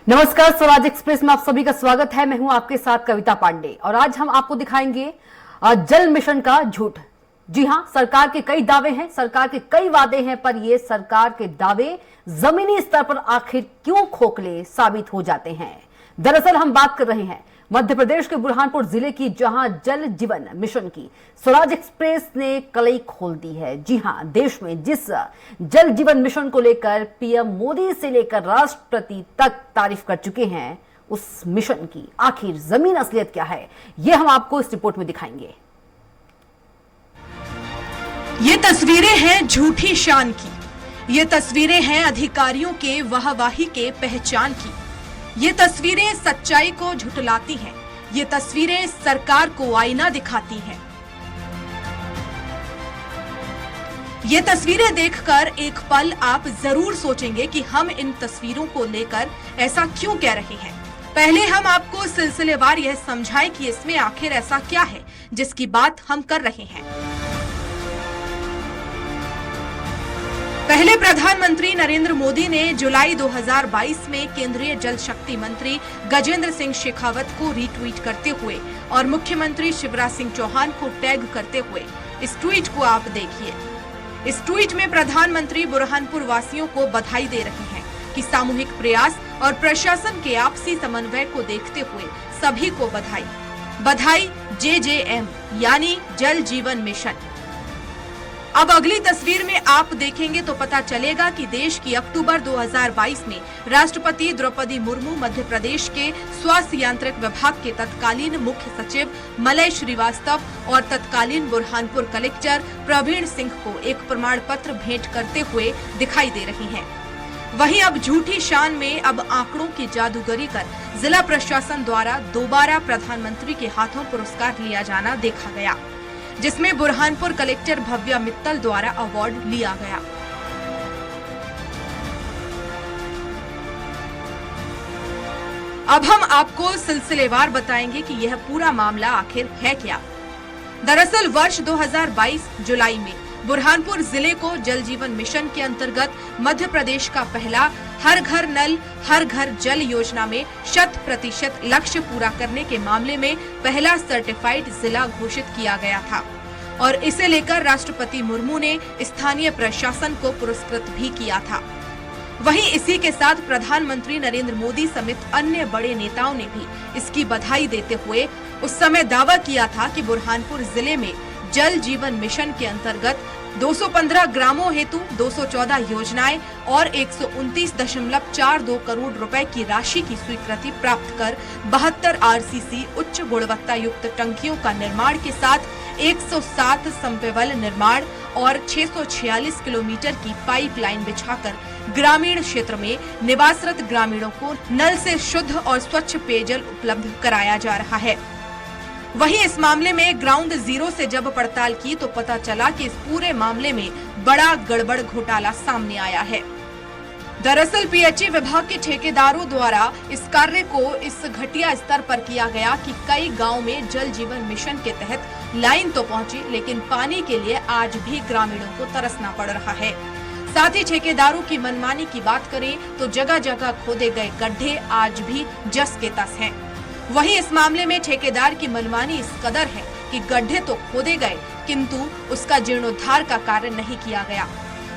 नमस्कार, स्वराज एक्सप्रेस में आप सभी का स्वागत है। मैं हूं आपके साथ कविता पांडे और आज हम आपको दिखाएंगे जल मिशन का झूठ। जी हां, सरकार के कई दावे हैं, सरकार के कई वादे हैं, पर ये सरकार के दावे जमीनी स्तर पर आखिर क्यों खोखले साबित हो जाते हैं। दरअसल हम बात कर रहे हैं मध्य प्रदेश के बुरहानपुर जिले की, जहां जल जीवन मिशन की स्वराज एक्सप्रेस ने कलई खोल दी है। जी हां, देश में जिस जल जीवन मिशन को लेकर पीएम मोदी से लेकर राष्ट्रपति तक तारीफ कर चुके हैं, उस मिशन की आखिर जमीन असलियत क्या है, यह हम आपको इस रिपोर्ट में दिखाएंगे। ये तस्वीरें हैं झूठी शान की, ये तस्वीरें हैं अधिकारियों के वाहवाही के पहचान की, ये तस्वीरें सच्चाई को झुठलाती हैं, ये तस्वीरें सरकार को आईना दिखाती हैं। ये तस्वीरें देखकर एक पल आप जरूर सोचेंगे कि हम इन तस्वीरों को लेकर ऐसा क्यों कह रहे हैं। पहले हम आपको सिलसिलेवार यह समझाएं कि इसमें आखिर ऐसा क्या है जिसकी बात हम कर रहे हैं। पहले प्रधानमंत्री नरेंद्र मोदी ने जुलाई 2022 में केंद्रीय जल शक्ति मंत्री गजेंद्र सिंह शेखावत को रीट्वीट करते हुए और मुख्यमंत्री शिवराज सिंह चौहान को टैग करते हुए इस ट्वीट को आप देखिए। इस ट्वीट में प्रधानमंत्री बुरहानपुर वासियों को बधाई दे रहे हैं कि सामूहिक प्रयास और प्रशासन के आपसी समन्वय को देखते हुए सभी को बधाई। बधाई JJM यानी जल जीवन मिशन। अब अगली तस्वीर में आप देखेंगे तो पता चलेगा कि देश की अक्टूबर 2022 में राष्ट्रपति द्रौपदी मुर्मू मध्य प्रदेश के स्वास्थ्य यांत्रिक विभाग के तत्कालीन मुख्य सचिव मलय श्रीवास्तव और तत्कालीन बुरहानपुर कलेक्टर प्रवीण सिंह को एक प्रमाण पत्र भेंट करते हुए दिखाई दे रही हैं। वहीं अब झूठी शान में अब आंकड़ों की जादूगरी कर जिला प्रशासन द्वारा दोबारा प्रधानमंत्री के हाथों पुरस्कार लिया जाना देखा गया, जिसमें बुरहानपुर कलेक्टर भव्या मित्तल द्वारा अवार्ड लिया गया। अब हम आपको सिलसिलेवार बताएंगे कि यह पूरा मामला आखिर है क्या। दरअसल वर्ष 2022 जुलाई में बुरहानपुर जिले को जल जीवन मिशन के अंतर्गत मध्य प्रदेश का पहला हर घर नल हर घर जल योजना में 100% लक्ष्य पूरा करने के मामले में पहला सर्टिफाइड जिला घोषित किया गया था और इसे लेकर राष्ट्रपति मुर्मू ने स्थानीय प्रशासन को पुरस्कृत भी किया था। वहीं इसी के साथ प्रधानमंत्री नरेंद्र मोदी समेत अन्य बड़े नेताओं ने भी इसकी बधाई देते हुए उस समय दावा किया था कि बुरहानपुर जिले में जल जीवन मिशन के अंतर्गत 215 ग्रामों हेतु 214 योजनाएं और 129.42 करोड़ रुपए की राशि की स्वीकृति प्राप्त कर 72 RCC उच्च गुणवत्ता युक्त टंकियों का निर्माण के साथ 107 संपेवल निर्माण और 646 किलोमीटर की पाइपलाइन बिछाकर ग्रामीण क्षेत्र में निवासरत ग्रामीणों को नल से शुद्ध और स्वच्छ पेयजल उपलब्ध कराया जा रहा है। वहीं इस मामले में ग्राउंड जीरो से जब पड़ताल की तो पता चला कि इस पूरे मामले में बड़ा गड़बड़ घोटाला सामने आया है। दरअसल PHE विभाग के ठेकेदारों द्वारा इस कार्य को इस घटिया स्तर पर किया गया कि कई गांव में जल जीवन मिशन के तहत लाइन तो पहुंची, लेकिन पानी के लिए आज भी ग्रामीणों को तरसना पड़ रहा है। साथ ही ठेकेदारों की मनमानी की बात करें तो जगह जगह खोदे गए गड्ढे आज भी जस के तस हैं। वहीं इस मामले में ठेकेदार की मनमानी इस कदर है कि गड्ढे तो खोदे गए किंतु उसका जीर्णोद्धार का कार्य नहीं किया गया।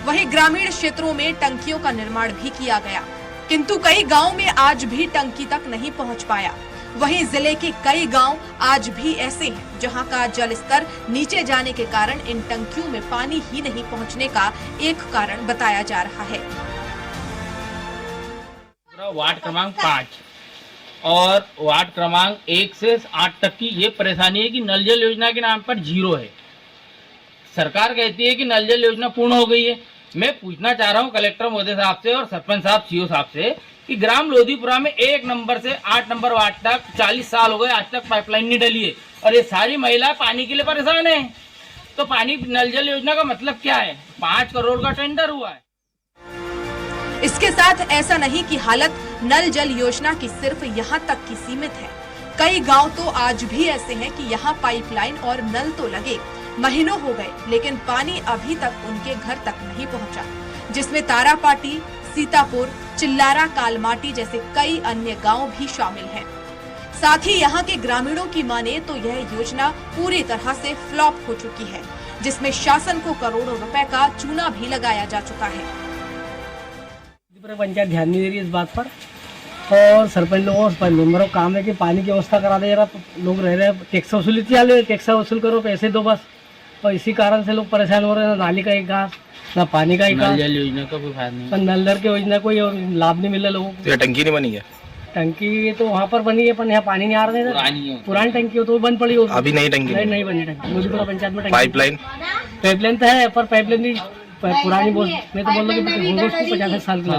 वहीं ग्रामीण क्षेत्रों में टंकियों का निर्माण भी किया गया किंतु कई गांव में आज भी टंकी तक नहीं पहुंच पाया। वहीं जिले के कई गांव आज भी ऐसे हैं जहां का जल स्तर नीचे जाने के कारण इन टंकियों में पानी ही नहीं पहुंचने का एक कारण बताया जा रहा है। वार्ड क्रमांक 5 और वार्ड क्रमांक 1 से 8 तक की ये परेशानी है कि नल जल योजना के नाम पर जीरो है। सरकार कहती है कि नल जल योजना पूर्ण हो गई है। मैं पूछना चाह रहा हूँ कलेक्टर महोदय साहब से और सरपंच साहब CO साहब से कि ग्राम लोधीपुरा में 1 नंबर से 8 नंबर वार्ड तक 40 साल हो गए, आज तक पाइपलाइन नहीं डली है और ये सारी महिलाएं पानी के लिए परेशान है। तो पानी नल जल योजना का मतलब क्या है? 5 करोड़ का टेंडर हुआ है। इसके साथ ऐसा नहीं कि हालत नल जल योजना की सिर्फ यहाँ तक की सीमित है। कई गांव तो आज भी ऐसे हैं कि यहाँ पाइपलाइन और नल तो लगे, महीनों हो गए लेकिन पानी अभी तक उनके घर तक नहीं पहुँचा, जिसमें तारापाटी, सीतापुर, चिल्लारा, कालमाटी जैसे कई अन्य गांव भी शामिल हैं। साथ ही यहाँ के ग्रामीणों की माने तो यह योजना पूरी तरह से फ्लॉप हो चुकी है, जिसमें शासन को करोड़ों रुपए का चूना भी लगाया जा चुका है। पंचायत ध्यान नहीं दे रही इस बात पर, और सरपंच लोगों मेंबरों का काम है कि पानी की व्यवस्था करा दे। जरा लोग रह रहे हैं, टैक्स वसूली चालू, टैक्स वसूल करो, पैसे दो बस, और इसी कारण से लोग परेशान हो रहे हैं। ना नाली का एक घास, ना पानी का एक नल घास, जल योजना का कोई फायदा नहीं। पर नल जल की योजना कोई लाभ नहीं मिल रहा लोगों को। तो ये टंकी नहीं बनी है? टंकी तो वहाँ पर बनी है, पर यहाँ पानी नहीं आ रहा है। पुरानी टंकी हो तो बंद पड़ी हो। अभी नई टंकी नहीं बनी टंकी। मुझे पंचायत में पाइपलाइन तो है, पर पाइपलाइन भी पुरानी बोल, मैं तो बोल रहा हूँ 50 साल की।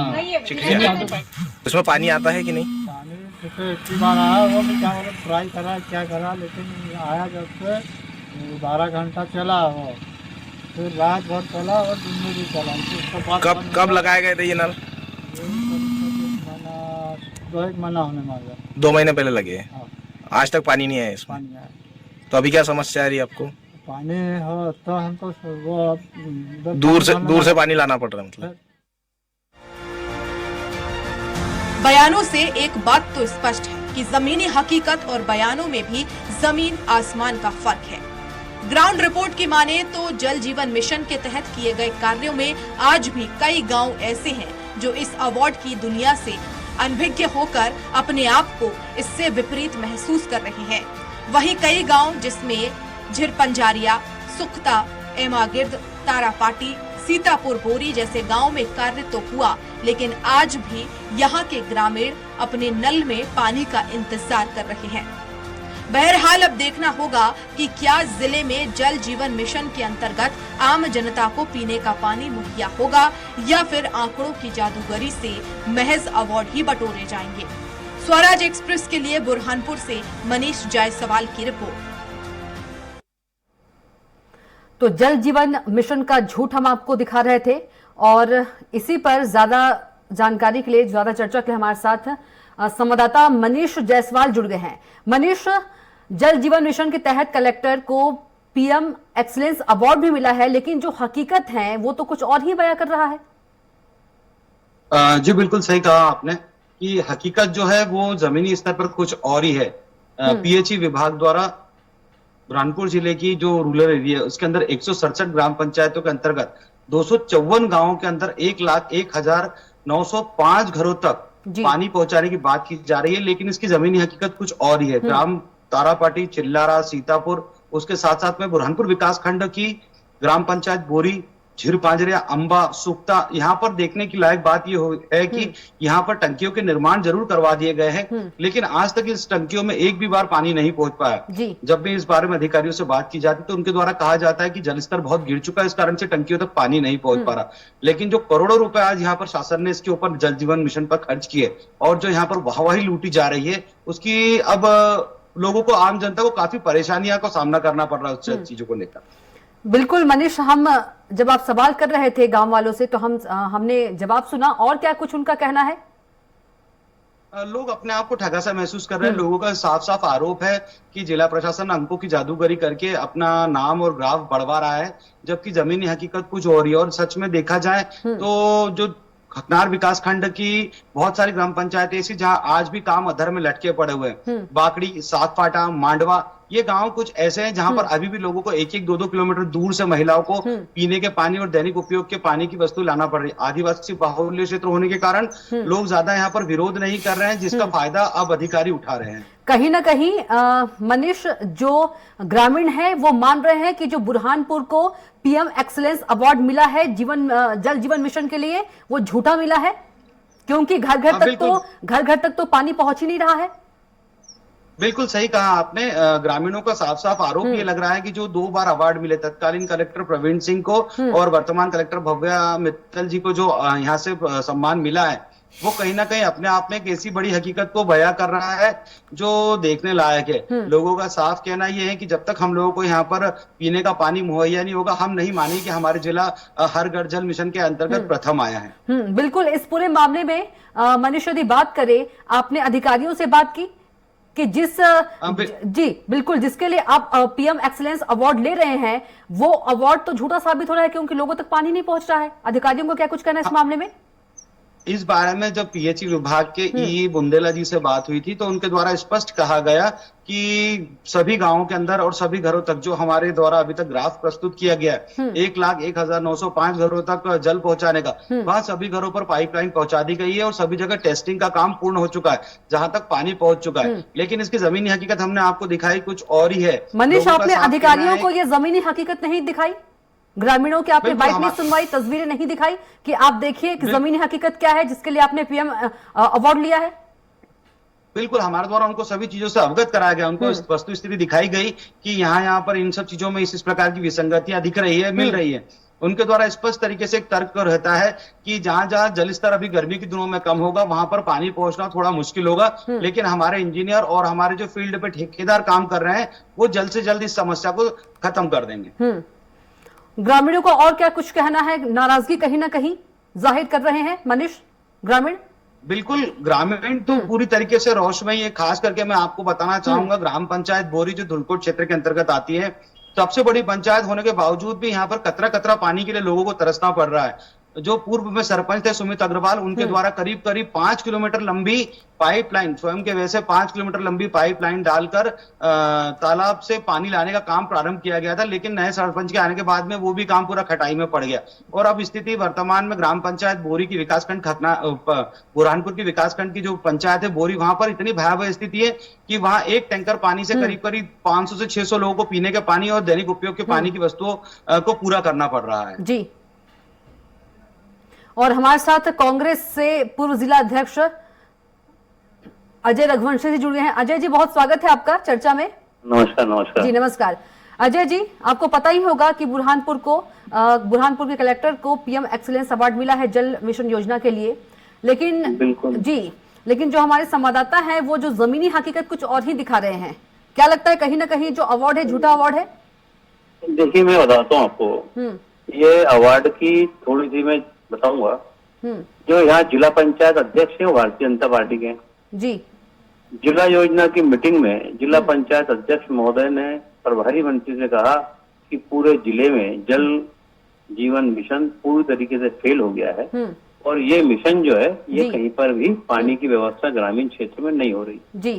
उसमें पानी आता है कि नहीं? इतनी बार आया वो भी क्या ट्राई करा क्या करा, लेकिन आया जब से 12 घंटा चला वो, फिर रात भर चला और दिन में भी चला। उसके बाद कब लगाए गए थे ये नल? 2 महीना होने वाला। 2 महीने पहले लगे हैं। हाँ। आज तक पानी नहीं आया इसमें। पानी आया, तो अभी क्या समस्या आ रही है आपको? पानी हो तो हमको वो दूर से पानी लाना पड़ रहा है मतलब? बयानों से एक बात तो स्पष्ट है कि जमीनी हकीकत और बयानों में भी जमीन आसमान का फर्क है। ग्राउंड रिपोर्ट की माने तो जल जीवन मिशन के तहत किए गए कार्यों में आज भी कई गांव ऐसे हैं जो इस अवार्ड की दुनिया से अनभिज्ञ होकर अपने आप को इससे विपरीत महसूस कर रहे हैं। वहीं कई गांव जिसमें झिरपंजारिया, सुखता, एमागिर्द, तारापाटी, सीतापुर, बोरी जैसे गांव में कार्य तो हुआ, लेकिन आज भी यहाँ के ग्रामीण अपने नल में पानी का इंतजार कर रहे हैं। बहरहाल अब देखना होगा कि क्या जिले में जल जीवन मिशन के अंतर्गत आम जनता को पीने का पानी मुहैया होगा या फिर आंकड़ों की जादूगरी से महज अवार्ड ही बटोरे जाएंगे। स्वराज एक्सप्रेस के लिए बुरहानपुर से मनीष जायसवाल की रिपोर्ट। तो जल जीवन मिशन का झूठ हम आपको दिखा रहे थे, और इसी पर ज्यादा जानकारी के लिए, ज्यादा चर्चा के लिए हमारे साथ संवाददाता मनीष जायसवाल जुड़ गए हैं। मनीष, जल जीवन मिशन के तहत कलेक्टर को पीएम एक्सीलेंस अवार्ड भी मिला है, लेकिन जो हकीकत है वो तो कुछ और ही बयां कर रहा है। जी बिल्कुल सही कहा आपने कि हकीकत जो है वो जमीनी स्तर पर कुछ और ही है। पीएचई विभाग द्वारा बुरहानपुर जिले की जो रूरल एरिया है उसके अंदर 167 ग्राम पंचायतों के अंतर्गत 254 गांवों के अंदर 1,01,905 घरों तक पानी पहुंचाने की बात की जा रही है, लेकिन इसकी जमीनी हकीकत कुछ और ही है। ग्राम तारापाटी, चिल्लारा, सीतापुर, उसके साथ साथ में बुरहानपुर विकास खंड की ग्राम पंचायत बोरी, झिरपांजरिया, अंबा, सुक्ता, यहाँ पर देखने की लायक बात ये है कि यहाँ पर टंकियों के निर्माण जरूर करवा दिए गए हैं, लेकिन आज तक इस टंकियों में एक भी बार पानी नहीं पहुंच पाया। जब भी इस बारे में अधिकारियों से बात की जाती तो उनके द्वारा कहा जाता है कि जलस्तर बहुत गिर चुका है, इस कारण से टंकियों तक पानी नहीं पहुंच पा रहा। लेकिन जो करोड़ों रुपए आज यहाँ पर शासन ने इसके ऊपर जल जीवन मिशन पर खर्च किए और जो यहाँ पर वाहवाही लूटी जा रही है, उसकी अब लोगों को, आम जनता को काफी परेशानियों का सामना करना पड़ रहा है उस चीजों को लेकर। बिल्कुल मनीष, हम जब आप सवाल कर रहे थे गांव वालों से तो हमने जवाब सुना, और क्या कुछ उनका कहना है? लोग अपने आप को ठगा सा महसूस कर रहे हैं। लोगों का साफ साफ आरोप है कि जिला प्रशासन अंकों की जादूगरी करके अपना नाम और ग्राफ बढ़वा रहा है, जबकि जमीनी हकीकत कुछ और ही। और सच में देखा जाए तो जो खतनार विकास खंड की बहुत सारी ग्राम पंचायतें ऐसी जहां आज भी काम अधर में लटके पड़े हुए हैं, बाकड़ी, सात फाटा, मांडवा, ये गांव कुछ ऐसे हैं जहां पर अभी भी लोगों को 1-1, 2-2 किलोमीटर दूर से महिलाओं को पीने के पानी और दैनिक उपयोग के पानी की वस्तु लाना पड़ रही है। आदिवासी बाहुल्य क्षेत्र होने के कारण लोग ज्यादा यहाँ पर विरोध नहीं कर रहे हैं, जिसका फायदा अब अधिकारी उठा रहे हैं। कहीं ना कहीं मनीष, जो ग्रामीण है वो मान रहे हैं कि जो बुरहानपुर को पीएम एक्सीलेंस अवार्ड मिला है जल जीवन मिशन के लिए, वो झूठा मिला है, क्योंकि घर घर तक तो पानी पहुंच ही नहीं रहा है। बिल्कुल सही कहा आपने। ग्रामीणों का साफ साफ आरोप ये लग रहा है कि जो 2 बार अवार्ड मिले, तत्कालीन कलेक्टर प्रवीण सिंह को और वर्तमान कलेक्टर भव्या मित्तल जी को जो यहाँ से सम्मान मिला है, वो कहीं ना कहीं अपने आप में एक ऐसी बड़ी हकीकत को बयां कर रहा है जो देखने लायक है। लोगों का साफ कहना यह है कि जब तक हम लोगों को यहाँ पर पीने का पानी मुहैया नहीं होगा, हम नहीं मानेंगे कि हमारे जिला हर घर जल मिशन के अंतर्गत प्रथम आया है। बिल्कुल। इस पूरे मामले में मनीष, यदि बात करें, आपने अधिकारियों से बात की कि जी बिल्कुल, जिसके लिए आप पीएम एक्सीलेंस अवार्ड ले रहे हैं, वो अवार्ड तो झूठा साबित हो रहा है क्योंकि लोगों तक पानी नहीं पहुंच रहा है। अधिकारियों को क्या कुछ कहना है इस मामले में? इस बारे में जब पीएचई विभाग के ई बुंदेला जी से बात हुई थी तो उनके द्वारा स्पष्ट कहा गया कि सभी गांवों के अंदर और सभी घरों तक जो हमारे द्वारा अभी तक ग्राफ प्रस्तुत किया गया है 1,01,905 घरों तक जल पहुंचाने का, वहां सभी घरों पर पाइपलाइन पहुंचा दी गई है और सभी जगह टेस्टिंग का काम पूर्ण हो चुका है, जहां तक पानी पहुंच चुका है। लेकिन इसकी जमीनी हकीकत हमने आपको दिखाई कुछ और ही है। मनीष, लोगों का आपने साफ कहना अधिकारियों है को ये जमीनी हकीकत नहीं दिखाई? ग्रामीणों की आपने बिल्कुल, बाइट में सुनवाई, तस्वीरें नहीं दिखाई कि आप देखिए कि जमीनी हकीकत क्या है जिसके लिए आपने पीएम अवार्ड लिया है? बिल्कुल, हमारे द्वारा उनको सभी चीजों से अवगत कराया गया, उनको वस्तु स्थिति दिखाई गई कि यहाँ पर इन सब चीजों में इस प्रकार की विसंगतियां दिख रही है, मिल रही है। उनके द्वारा स्पष्ट तरीके से एक तर्क रहता है कि जहां जहां जल स्तर अभी गर्मी के दिनों में कम होगा वहां पर पानी पहुंचना थोड़ा मुश्किल होगा, लेकिन हमारे इंजीनियर और हमारे जो फील्ड पे ठेकेदार काम कर रहे हैं वो जल्द से जल्द इस समस्या को खत्म कर देंगे। ग्रामीणों को और क्या कुछ कहना है? नाराजगी कहीं ना कहीं जाहिर कर रहे हैं मनीष ग्रामीण? बिल्कुल, ग्रामीण तो पूरी तरीके से रोष में ही है। खास करके मैं आपको बताना चाहूंगा, ग्राम पंचायत बोरी जो धुलकोट क्षेत्र के अंतर्गत आती है, सबसे बड़ी पंचायत होने के बावजूद भी यहाँ पर कतरा कतरा पानी के लिए लोगों को तरसना पड़ रहा है। जो पूर्व में सरपंच थे सुमित अग्रवाल, उनके द्वारा करीब करीब 5 किलोमीटर लंबी पाइपलाइन, स्वयं के वैसे 5 किलोमीटर लंबी पाइपलाइन डालकर तालाब से पानी लाने का काम प्रारंभ किया गया था, लेकिन नए सरपंच के आने के बाद में वो भी काम पूरा खटाई में पड़ गया। और अब स्थिति वर्तमान में ग्राम पंचायत बोरी की विकासखंड बुरहानपुर की विकासखंड की जो पंचायत है बोरी, वहां पर इतनी भयावह स्थिति है कि वहां एक टैंकर पानी से करीब करीब 500 से 600 लोगों को पीने के पानी और दैनिक उपयोग के पानी की वस्तुओं को पूरा करना पड़ रहा है। जी, और हमारे साथ कांग्रेस से पूर्व जिला अध्यक्ष अजय रघुवंशी जी जुड़ गए हैं। अजय जी, बहुत स्वागत है आपका चर्चा में। नमस्कार। नमस्कार जी नमस्कार। अजय जी, आपको पता ही होगा कि बुरहानपुर के कलेक्टर को पीएम एक्सीलेंस अवार्ड मिला है जल मिशन योजना के लिए, लेकिन बिल्कुल जी, लेकिन जो हमारे संवाददाता हैं वो जो जमीनी हकीकत कुछ और ही दिखा रहे हैं। क्या लगता है कहीं ना कहीं जो अवार्ड है झूठा अवार्ड है? देखिए, मैं बताता हूँ आपको, ये अवार्ड की थोड़ी सी मैं बताऊंगा। जो यहाँ जिला पंचायत अध्यक्ष है वो भारतीय जनता पार्टी के जी। जिला योजना की मीटिंग में जिला पंचायत अध्यक्ष महोदय ने प्रभारी मंत्री से कहा कि पूरे जिले में जल जीवन मिशन पूरी तरीके से फेल हो गया है और ये मिशन जो है ये कहीं पर भी पानी की व्यवस्था ग्रामीण क्षेत्र में नहीं हो रही जी।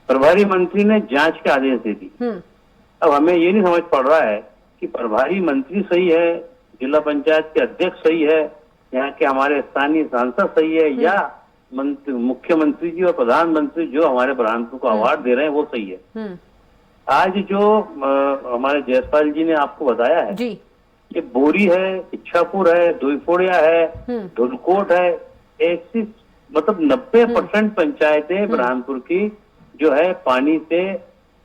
प्रभारी मंत्री ने जांच के आदेश दे दी। अब हमें ये नहीं समझ पड़ रहा है कि प्रभारी मंत्री सही है, जिला पंचायत के अध्यक्ष सही है, यहाँ के हमारे स्थानीय सांसद सही है, या मुख्यमंत्री जी और प्रधानमंत्री जो हमारे बुरहानपुर को अवार्ड दे रहे हैं वो सही है। आज जो हमारे जयसवाल जी ने आपको बताया है जी। ये बोरी है, इच्छापुर है, दुईफोड़िया है, धुलकोट है, ऐसी मतलब 90% पंचायतें बुरहानपुर की जो है पानी से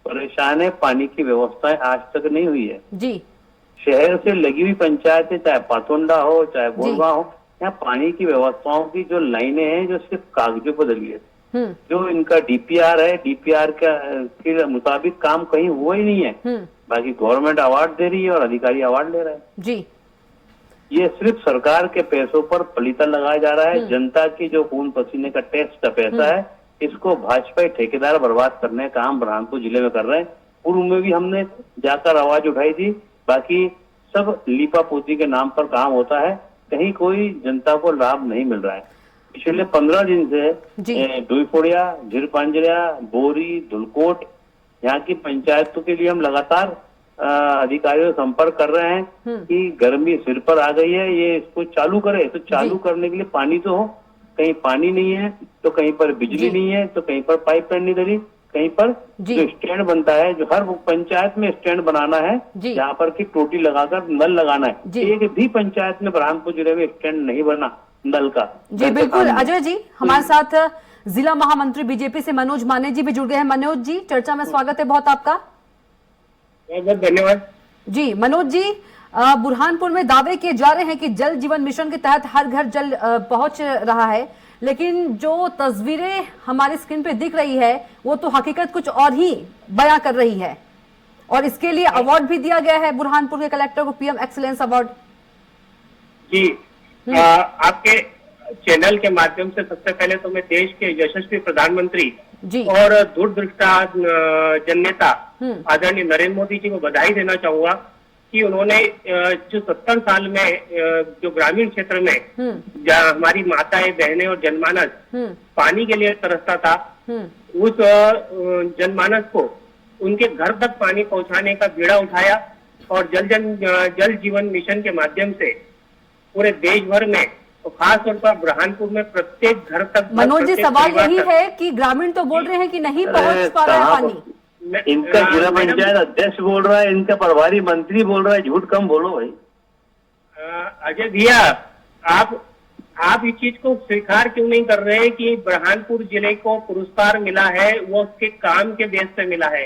परेशान है, पानी की व्यवस्थाएं आज तक नहीं हुई है जी। शहर से लगी हुई पंचायतें, चाहे पातोंडा हो चाहे बोरगा हो, यहाँ पानी की व्यवस्थाओं की जो लाइनें हैं जो सिर्फ कागजों पर दली है। जो इनका डीपीआर है, डीपीआर के मुताबिक काम कहीं हुआ ही नहीं है। बाकी गवर्नमेंट अवार्ड दे रही है और अधिकारी अवार्ड ले रहे हैं जी। ये सिर्फ सरकार के पैसों पर पलीता लगाया जा रहा है। जनता की जो खून पसीने का टैक्स का पैसा है इसको भाजपा ठेकेदार बर्बाद करने का काम बुरहानपुर जिले में कर रहे हैं। पूर्व में भी हमने जाकर आवाज उठाई थी, बाकी सब लीपा पोती के नाम पर काम होता है, कहीं कोई जनता को लाभ नहीं मिल रहा है। पिछले 15 दिन से डुईफोड़िया, झिरपांजरिया, बोरी, धुलकोट यहाँ की पंचायतों के लिए हम लगातार अधिकारियों से संपर्क कर रहे हैं कि गर्मी सिर पर आ गई है, ये इसको चालू करे। तो चालू करने के लिए पानी तो हो, कहीं पानी नहीं है तो कहीं पर बिजली नहीं है तो कहीं पर पाइपलाइन नहीं डली, कहीं पर जो स्टैंड बनता है, जो हर पंचायत में स्टैंड बनाना है जहाँ पर की टोटी लगाकर नल लगाना है, एक भी पंचायत में बुरहानपुर जिले में स्टैंड नहीं बना नल का। जी बिल्कुल। अजय जी, हमारे साथ जिला महामंत्री बीजेपी से मनोज माने जी भी जुड़ गए हैं। मनोज जी, चर्चा में स्वागत है बहुत आपका। बहुत धन्यवाद जी। मनोज जी, बुरहानपुर में दावे किए जा रहे हैं कि जल जीवन मिशन के तहत हर घर जल पहुंच रहा है, लेकिन जो तस्वीरें हमारी स्क्रीन पे दिख रही है वो तो हकीकत कुछ और ही बयां कर रही है, और इसके लिए अवार्ड भी दिया गया है बुरहानपुर के कलेक्टर को, पीएम एक्सीलेंस अवार्ड। जी, आपके चैनल के माध्यम से सबसे पहले तो मैं देश के यशस्वी प्रधानमंत्री और दूरदृष्टा जननेता आदरणीय नरेंद्र मोदी जी को बधाई देना चाहूंगा कि उन्होंने जो 70 साल में जो ग्रामीण क्षेत्र में जहाँ हमारी माताएं बहनें और जनमानस पानी के लिए तरसता था, उस जनमानस को उनके घर तक पानी पहुंचाने का बीड़ा उठाया और जल जीवन मिशन के माध्यम से पूरे देश भर में और खास तौर पर बुरहानपुर में प्रत्येक घर तक। मनोज जी, सवाल यही है कि ग्रामीण तो बोल रहे हैं कि नहीं पहुंच पा रहा है पानी। इनका जिला पंचायत अध्यक्ष बोल रहा है, इनका प्रभारी मंत्री बोल रहा है, झूठ कम बोलो भाई। अजय भैया, आप इस चीज को स्वीकार क्यों नहीं कर रहे हैं कि बुरहानपुर जिले को पुरस्कार मिला है, वो उसके काम के बेस पे मिला है?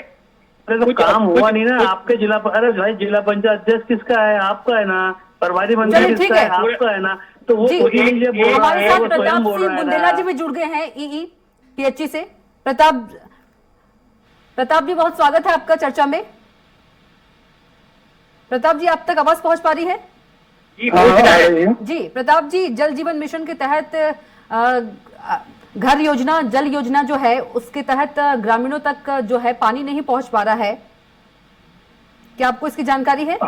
अरे तो काम हुआ नहीं ना आपके जिला। अरे भाई, जिला पंचायत अध्यक्ष किसका है? आपका है ना। प्रभारी मंत्री किसका है? आपका है ना। तो वो हमारे साथ प्रताप सिंह बुंदेला जी भी जुड़ गए हैं ईई पीएचई से। प्रताप जी, बहुत स्वागत है आपका चर्चा में। प्रताप जी, आप तक आवाज पहुंच पा रही है? जी प्रताप जी, जल जीवन मिशन के तहत घर योजना, जल योजना जो है उसके तहत ग्रामीणों तक जो है पानी नहीं पहुंच पा रहा है, क्या आपको इसकी जानकारी है?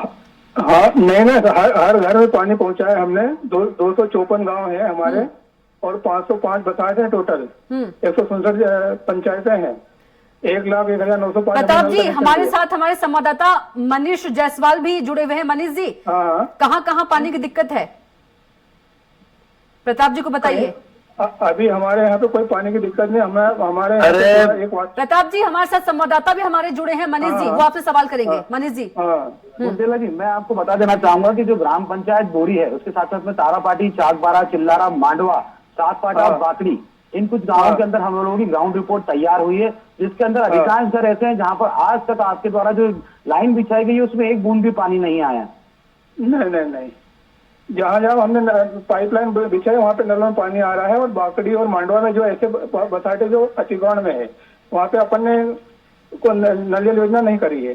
हाँ, नहीं ना, हर घर में पानी पहुंचाया हमने। 254 गांव है हमारे और 505 बसाते हैं टोटल। 167 पंचायतें हैं। 1,01,905। प्रताप जी, हमारे साथ हमारे संवाददाता मनीष जायसवाल भी जुड़े हुए हैं। मनीष जी, कहाँ पानी की दिक्कत है, प्रताप जी को बताइए। अभी हमारे यहाँ पे कोई पानी की दिक्कत नहीं। हमारे प्रताप जी, हमारे साथ संवाददाता भी हमारे जुड़े हैं मनीष जी, वो आपसे सवाल करेंगे। मनीष जी। बुंदेला जी, मैं आपको बता देना चाहूंगा कि जो ग्राम पंचायत बोरी है उसके साथ साथ में तारापाटी, चाकबारा, चिल्लारा, मांडवा, सातपाटा और बाकड़ी, इन कुछ गांवों के अंदर हम लोगों की ग्राउंड रिपोर्ट तैयार हुई है, जिसके अंदर अधिकांश घर ऐसे हैं जहां पर आज तक आपके द्वारा जो लाइन बिछाई गई है उसमें एक बूंद भी पानी नहीं आया। नहीं, जहाँ हमने पाइपलाइन बिछाई वहाँ पे नलों में पानी आ रहा है। और बाकड़ी और मांडवा में जो ऐसे बसाटे जो अतिगौण में है, वहाँ पे अपन ने नल जल योजना नहीं करी है।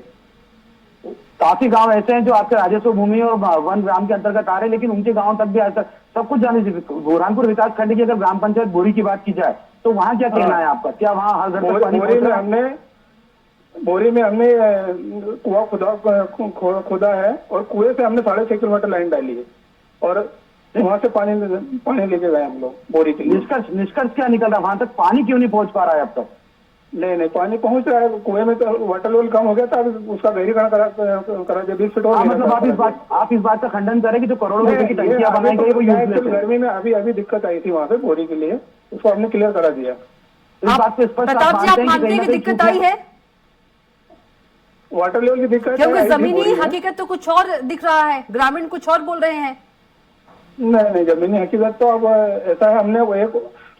काफी गांव ऐसे हैं जो आपके राजस्व भूमि और वन ग्राम के अंतर्गत आ रहे हैं, लेकिन उनके गांव तक भी आज तक सब कुछ जाने से। बुरहानपुर विकास खंड की अगर ग्राम पंचायत बोरी की बात की जाए तो वहाँ क्या कहना है आपका? क्या वहाँ हर घर तक पानी पहुंच रहा है? बोरी में हमने कुआं खोदा है और कुएं से हमने 6.5 किलोमीटर लाइन डाली है और वहाँ से पानी लेके गए हम लोग बोरी के लिए। निष्कर्ष क्या निकल रहा है? वहां तक पानी क्यों नहीं पहुंच पा रहा है अब तक? नहीं, पानी पहुंच रहा है। कुएं में तो वाटर लेवल कम हो गया था, उसका गहरीकरण करा 20 फीट और। मतलब आप इस बात का खंडन करें कि जो करोड़ों रुपए की टंकियां बनाई गई वो यूजलेस है। गर्मी में अभी दिक्कत आई थी वहाँ पे बोरी के लिए, उसको हमने क्लियर करा दिया। इस बात पे स्पष्ट प्रताप जी, आप मानते हैं कि दिक्कत आई है? वाटर लेवल की दिक्कत, क्योंकि जमीनी हकीकत तो कुछ और दिख रहा है, ग्रामीण कुछ और बोल रहे हैं। नहीं, जमीनी हकीकत तो अब ऐसा है, हमने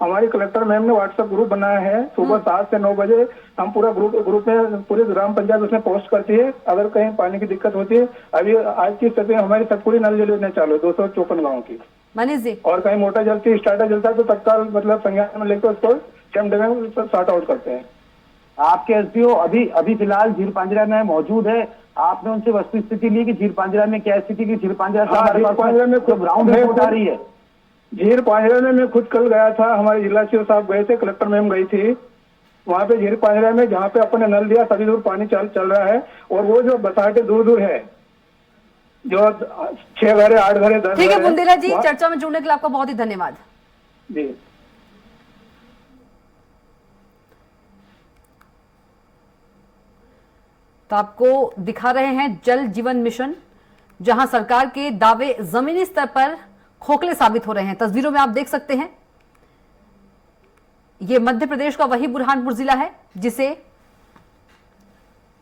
हमारी कलेक्टर मैम ने व्हाट्सएप ग्रुप बनाया है। सुबह 7 से 9 बजे हम पूरा ग्रुप में पूरी ग्राम पंचायत उसमें पोस्ट करती है अगर कहीं पानी की दिक्कत होती है। अभी आज की स्थिति में हमारी सब पूरी नल जल योजना चालू है 254 गाँव की। मनीष जी, और कहीं मोटर जलती, स्टार्टर जलता है तो तत्काल मतलब संज्ञान में लेकर उसको चमडे में सॉर्ट आउट करते हैं। आपके एसडीओ अभी फिलहाल झीर पांजरा में मौजूद है। आपने उनसे वस्तु स्थिति ली कि झीर पांजरा में क्या स्थिति की? झीर पांजरा में ग्राउंड रिपोर्ट आ रही है। झीर पांजरा में मैं खुद कल गया था, हमारे जिला सीओ साहब गए थे, कलेक्टर मैम गई थी। वहाँ पे झीर पांजरा में जहाँ पे अपन ने नल दिया सभी दूर पानी चल रहा है। और वो जो बसाटे दूर है, जो 6 घर है, 8 घर है, 10 घर है। ठीक है बुंदेला जी, चर्चा में जुड़ने के लिए आपका बहुत ही धन्यवाद जी। तो आपको दिखा रहे हैं जल जीवन मिशन, जहां सरकार के दावे जमीनी स्तर पर खोखले साबित हो रहे हैं। तस्वीरों में आप देख सकते हैं, ये मध्य प्रदेश का वही बुरहानपुर जिला है जिसे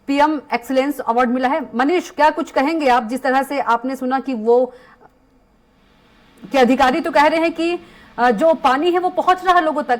पीएम एक्सीलेंस अवार्ड मिला है। मनीष, क्या कुछ कहेंगे आप? जिस तरह से आपने सुना कि अधिकारी तो कह रहे हैं कि जो पानी है वो पहुंच रहा है लोगों तक।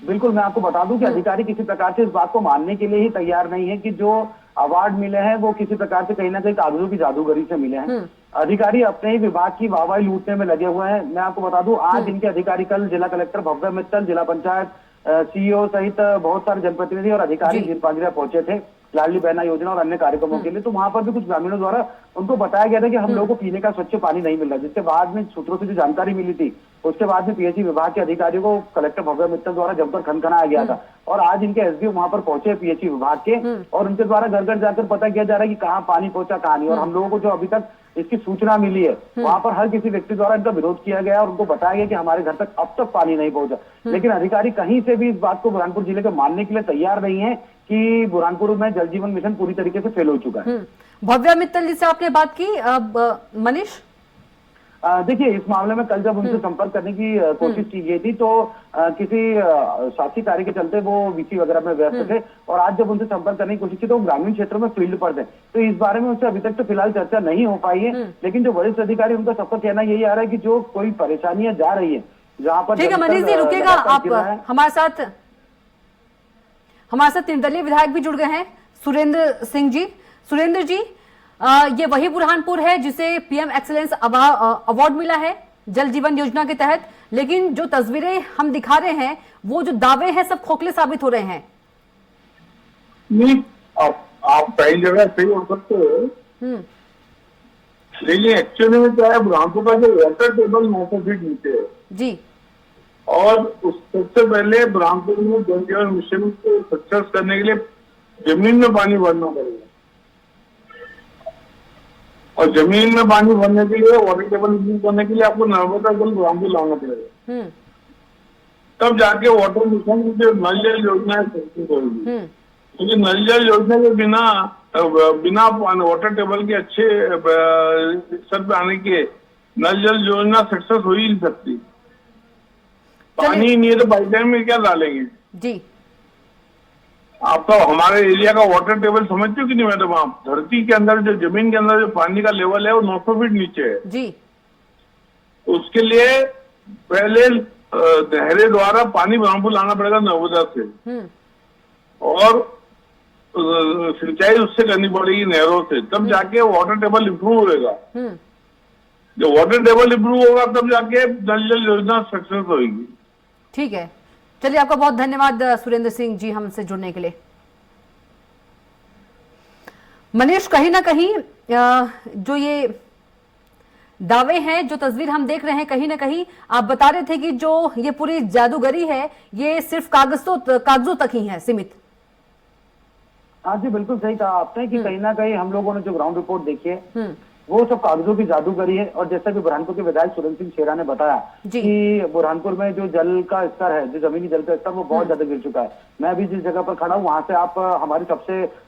बिल्कुल, मैं आपको बता दूं कि अधिकारी किसी प्रकार से इस बात को मानने के लिए ही तैयार नहीं है कि जो अवार्ड मिले हैं वो किसी प्रकार से कहीं ना कहीं कागजों की जादूगरी से मिले हैं। अधिकारी अपने ही विभाग की वाहवाही लूटने में लगे हुए हैं। मैं आपको बता दूं, आज इनके अधिकारी, कल जिला कलेक्टर भव्य मित्तल, जिला पंचायत सीईओ सहित बहुत सारे जनप्रतिनिधि और अधिकारी झीर पांजरा पहुंचे थे लाडली बहना योजना और अन्य कार्यक्रमों के लिए। तो वहां पर भी कुछ ग्रामीणों द्वारा उनको बताया गया था कि हम लोगों को पीने का स्वच्छ पानी नहीं मिल रहा, जिसके बाद में सूत्रों से जो जानकारी मिली थी उसके बाद में पीएचई विभाग के अधिकारियों को कलेक्टर भव्य मित्तल द्वारा जमकर खनखनाया गया था और आज इनके एसडीओ वहां पर पहुंचे पीएचई विभाग के और उनके द्वारा घर घर जाकर पता किया जा रहा है कि कहाँ पानी पहुंचा कहाँ नहीं। और हम लोगों को जो अभी तक इसकी सूचना मिली है वहां पर हर किसी व्यक्ति द्वारा इनका विरोध किया गया और उनको बताया गया कि हमारे घर तक अब तक पानी नहीं पहुंचा, लेकिन अधिकारी कहीं से भी इस बात को बुरहानपुर जिले के मानने के लिए तैयार नहीं है कि बुरहानपुर में जल जीवन मिशन पूरी तरीके से फेल हो चुका है। भव्या मित्तल जी से आपने बात की। अब मनीष, देखिए, इस मामले में कल जब उनसे संपर्क करने की कोशिश की गई थी तो किसी शासकीय कार्य के चलते वो वीसी वगैरह में व्यस्त थे और आज जब उनसे संपर्क करने की कोशिश की तो वो ग्रामीण क्षेत्रों में फील्ड पर थे, तो इस बारे में उनसे अभी तक तो फिलहाल चर्चा नहीं हो पाई है। लेकिन जो वरिष्ठ अधिकारी उनका सबका कहना यही आ रहा है कि जो कोई परेशानियां जा रही है जहाँ पर, ठीक है मनीष जी रुकिएगा, आप हमारे साथ निर्दलीय विधायक भी जुड़ गए हैं, सुरेंद्र सिंह जी। सुरेंद्र जी, ये वही बुरहानपुर है जिसे पीएम एक्सीलेंस अवार्ड मिला है जल जीवन योजना के तहत, लेकिन जो तस्वीरें हम दिखा रहे हैं वो जो दावे हैं सब खोखले साबित हो रहे हैं। नहीं, आप कई जगह सही हो सकते हो, लेकिन एक्चुअली में क्या है, बुरहानपुर का जो वाटर टेबल 900 फीट नीचे है जी, और सबसे पहले बुरहानपुर में जल जीवन मिशन को सक्सेस करने के लिए जमीन में पानी भरना पड़ेगा और जमीन में पानी भरने के लिए वाटर टेबल इंप्रूव करने के लिए आपको नर्मदा जल बुरहानपुर लाना पड़ेगा, तब जाके वाटर मिशन की जो नल जल योजना है सक्सेस होगी। क्योंकि नल जल योजना के बिना वाटर टेबल के अच्छे स्तर पे आने के नल जल योजना सक्सेस हो ही नहीं सकती। पानी नहीं है तो पाइपलाइन में क्या डालेंगे जी। आप तो हमारे एरिया का वाटर टेबल समझते हो कि नहीं मैडम? आप धरती के अंदर जो जमीन के अंदर जो पानी का लेवल है वो 900 फीट नीचे है जी। उसके लिए पहले नहरें द्वारा पानी बुरहानपुर लाना पड़ेगा नर्मदा से और सिंचाई उससे करनी पड़ेगी नहरों से, तब जाके वाटर टेबल इम्प्रूव होगा। जब वाटर टेबल इम्प्रूव होगा तब जाके नल जल योजना सक्सेस होगी। ठीक है, चलिए आपका बहुत धन्यवाद सुरेंद्र सिंह जी हमसे जुड़ने के लिए। मनीष, कहीं ना कहीं जो ये दावे हैं, जो तस्वीर हम देख रहे हैं, कहीं ना कहीं आप बता रहे थे कि जो ये पूरी जादूगरी है ये सिर्फ कागजों तक ही है सीमित। हाँ जी, बिल्कुल सही कहा आपने कि कहीं ना कहीं हम लोगों ने जो ग्राउंड रिपोर्ट देखी है वो सब कागजों की जादूगरी है। और जैसा कि बुरहानपुर के विधायक सुरेंद्र सिंह शेरा ने बताया कि बुरहानपुर में जो जल का स्तर है, जो जमीनी जल का स्तर, वो बहुत ज्यादा गिर चुका है। मैं अभी जिस जगह पर खड़ा हूँ वहां से आप हमारी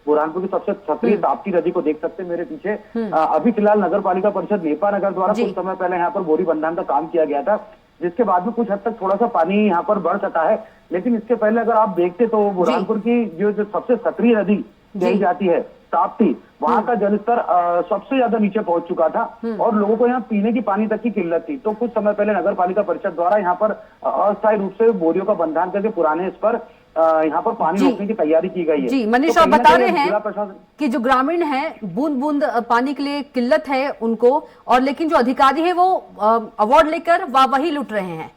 बुरहानपुर की सबसे सक्रिय ताप्ती नदी को देख सकते हैं मेरे पीछे। अभी फिलहाल नगर पालिका परिषद नेपा नगर द्वारा कुछ समय पहले यहाँ पर बोरी बंधान का काम किया गया था, जिसके बाद में कुछ हद तक थोड़ा सा पानी यहाँ पर बढ़ सका है। लेकिन इसके पहले अगर आप देखते तो बुरहानपुर की जो सबसे सक्रिय नदी कही जाती है ताप्ती, वहां का जलस्तर सबसे ज्यादा नीचे पहुंच चुका था और लोगों को यहाँ पीने की पानी तक की किल्लत थी। तो कुछ समय पहले नगर पालिका परिषद द्वारा यहाँ पर अस्थायी रूप से बोरियों का बंधान करके पुराने इस पर यहाँ पर पानी रोकने की तैयारी की गई है। जी मनीष, आप बता रहे हैं कि जो ग्रामीण हैं बूंद बूंद पानी के लिए किल्लत है उनको, और लेकिन जो अधिकारी है वो अवार्ड लेकर वाहवाही लूट रहे हैं।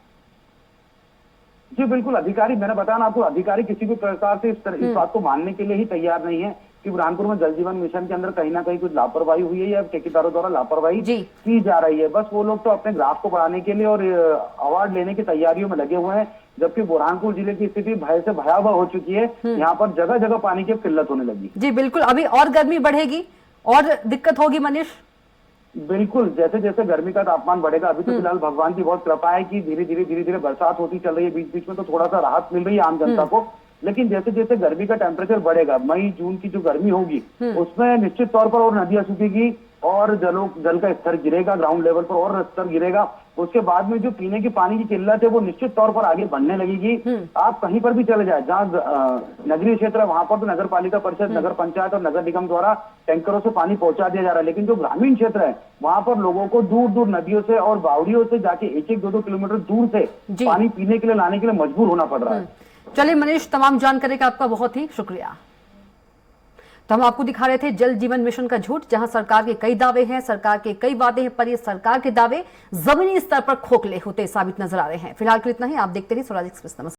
जी बिल्कुल, अधिकारी, मैंने बताया ना आपको, अधिकारी किसी भी प्रकार से इस बात को मानने के लिए ही तैयार नहीं है कि बुरहानपुर में जल जीवन मिशन के अंदर कहीं ना कहीं कुछ लापरवाही हुई है या ठेकेदारों द्वारा लापरवाही की जा रही है। बस वो लोग तो अपने ग्राफ को बढ़ाने के लिए और अवार्ड लेने की तैयारियों में लगे हुए हैं, जबकि बुरहानपुर जिले की स्थिति भय से भयावह हो चुकी है। यहाँ पर जगह जगह पानी की किल्लत होने लगी। जी बिल्कुल, अभी और गर्मी बढ़ेगी और दिक्कत होगी मनीष। बिल्कुल, जैसे जैसे गर्मी का तापमान बढ़ेगा, अभी तो फिलहाल भगवान की बहुत कृपा है कि धीरे धीरे बरसात होती चल रही है, बीच बीच में तो थोड़ा सा राहत मिल रही है आम जनता को। लेकिन जैसे जैसे गर्मी का टेम्परेचर बढ़ेगा, मई जून की जो गर्मी होगी उसमें निश्चित तौर पर और नदियां सूखेगी और जल का स्तर गिरेगा, ग्राउंड लेवल पर और स्तर गिरेगा। उसके बाद में जो पीने की पानी की किल्लत है वो निश्चित तौर पर आगे बढ़ने लगेगी। आप कहीं पर भी चले जाए, जहाँ नगरीय क्षेत्र है वहां पर तो नगर पालिका परिषद, नगर पंचायत और नगर निगम द्वारा टैंकरों से पानी पहुंचा दिया जा रहा है, लेकिन जो ग्रामीण क्षेत्र है वहां पर लोगों को दूर दूर नदियों से और बावड़ियों से जाके 1-2 किलोमीटर दूर से पानी पीने के लिए लाने के लिए मजबूर होना पड़ रहा है। चलिए मनीष, तमाम जानकारी का आपका बहुत ही शुक्रिया। तो हम आपको दिखा रहे थे जल जीवन मिशन का झूठ, जहां सरकार के कई दावे हैं, सरकार के कई वादे हैं, पर ये सरकार के दावे जमीनी स्तर पर खोखले होते साबित नजर आ रहे हैं। फिलहाल के लिए इतना ही। आप देखते रहिए स्वराज एक्सप्रेस। नमस्कार।